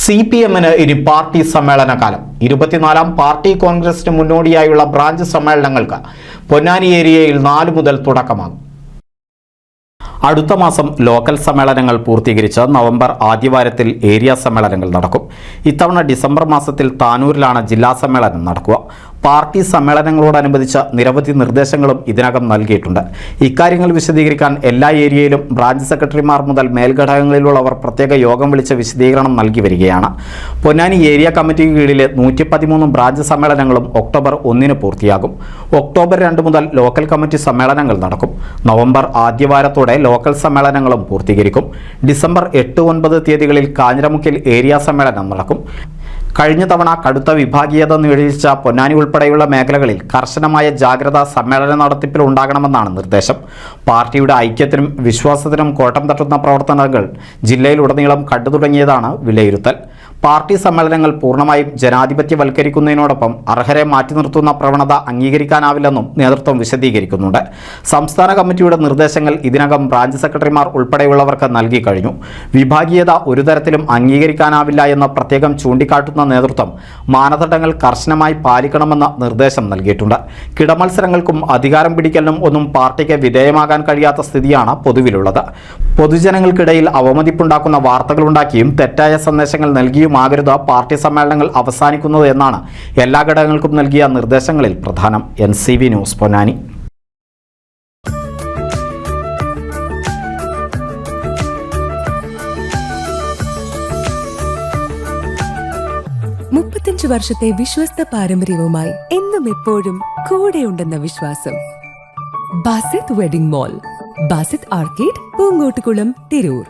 CPM-ന് ഇനി പാർട്ടി സമ്മേളന കാലം. 24-ാം പാർട്ടി കോൺഗ്രസിന് മുന്നോടിയായുള്ള ബ്രാഞ്ച് സമ്മേളനങ്ങൾക്ക് പൊന്നാനി ഏരിയയിൽ 4 മുതൽ തുടക്കമാകും. അടുത്ത മാസം ലോക്കൽ സമ്മേളനങ്ങൾ പൂർത്തീകരിച്ച് നവംബർ ആദ്യവാരത്തിൽ ഏരിയ സമ്മേളനങ്ങൾ നടക്കും. ഇത്തവണ ഡിസംബർ മാസത്തിൽ താനൂരിലാണ് ജില്ലാ സമ്മേളനം നടക്കുക. പാർട്ടി സമ്മേളനങ്ങളോടനുബന്ധിച്ച് നിരവധി നിർദ്ദേശങ്ങളും ഇതിനകം നൽകിയിട്ടുണ്ട്. ഇക്കാര്യങ്ങൾ വിശദീകരിക്കാൻ എല്ലാ ഏരിയയിലും ബ്രാഞ്ച് സെക്രട്ടറിമാർ മുതൽ മേൽഘടകങ്ങളിലുള്ളവർ പ്രത്യേക യോഗം വിളിച്ച് വിശദീകരണം നൽകി വരികയാണ്. പൊന്നാനി ഏരിയ കമ്മിറ്റിക്ക് കീഴിലെ 113 ബ്രാഞ്ച് സമ്മേളനങ്ങളും ഒക്ടോബർ 1-ന് പൂർത്തിയാകും. ഒക്ടോബർ 2 മുതൽ ലോക്കൽ കമ്മിറ്റി സമ്മേളനങ്ങൾ നടക്കും. നവംബർ ആദ്യവാരത്തോടെ ലോക്കൽ സമ്മേളനങ്ങളും പൂർത്തീകരിക്കും. ഡിസംബർ 8-9 തീയതികളിൽ കാഞ്ഞിരമുക്കിൽ ഏരിയ സമ്മേളനം നടക്കും. കഴിഞ്ഞ തവണ കടുത്ത വിഭാഗീയത നേടിച്ച പൊന്നാനി ഉൾപ്പെടെയുള്ള മേഖലകളിൽ കർശനമായ ജാഗ്രത സമ്മേളന നടത്തിപ്പിൽ ഉണ്ടാകണമെന്നാണ് നിർദ്ദേശം. പാർട്ടിയുടെ ഐക്യത്തിനും വിശ്വാസത്തിനും കോട്ടം തട്ടുന്ന പ്രവർത്തനങ്ങൾ ജില്ലയിലുടനീളം കണ്ടു തുടങ്ങിയതാണ് വിലയിരുത്തൽ. പാർട്ടി സമ്മേളനങ്ങൾ പൂർണ്ണമായും ജനാധിപത്യവൽക്കരിക്കുന്നതിനോടൊപ്പം അർഹരെ മാറ്റി നിർത്തുന്ന പ്രവണത അംഗീകരിക്കാനാവില്ലെന്നും നേതൃത്വം വിശദീകരിക്കുന്നുണ്ട്. സംസ്ഥാന കമ്മിറ്റിയുടെ നിർദ്ദേശങ്ങൾ ഇതിനകം ബ്രാഞ്ച് സെക്രട്ടറിമാർ ഉൾപ്പെടെയുള്ളവർക്ക് നൽകി കഴിഞ്ഞു. വിഭാഗീയത ഒരു തരത്തിലും അംഗീകരിക്കാനാവില്ല എന്ന് പ്രത്യേകം ചൂണ്ടിക്കാട്ടുന്ന നേതൃത്വം മാനദണ്ഡങ്ങൾ കർശനമായി പാലിക്കണമെന്ന നിർദ്ദേശം നൽകിയിട്ടുണ്ട്. കിടമത്സരങ്ങൾക്കും അധികാരം പിടിക്കലിനും ഒന്നും പാർട്ടിക്ക് വിധേയമാകാൻ കഴിയാത്ത സ്ഥിതിയാണ് പൊതുവിലുള്ളത്. പൊതുജനങ്ങൾക്കിടയിൽ അവമതിപ്പുണ്ടാക്കുന്ന വാർത്തകളുണ്ടാക്കിയും തെറ്റായ സന്ദേശങ്ങൾ നൽകിയുമാകരുത് പാർട്ടി സമ്മേളനങ്ങൾ അവസാനിക്കുന്നത് എന്നാണ് എല്ലാ ഘടകങ്ങൾക്കും നൽകിയ നിർദ്ദേശങ്ങളിൽ പ്രധാനം. NCV news, Ponnani. വർഷത്തെ വിശ്വസ്ത പാരമ്പര്യവുമായി എന്നും എപ്പോഴും കൂടെയുണ്ടെന്ന വിശ്വാസം. Basith wedding mall, Basith arcade, Poongottukulam, Tirur.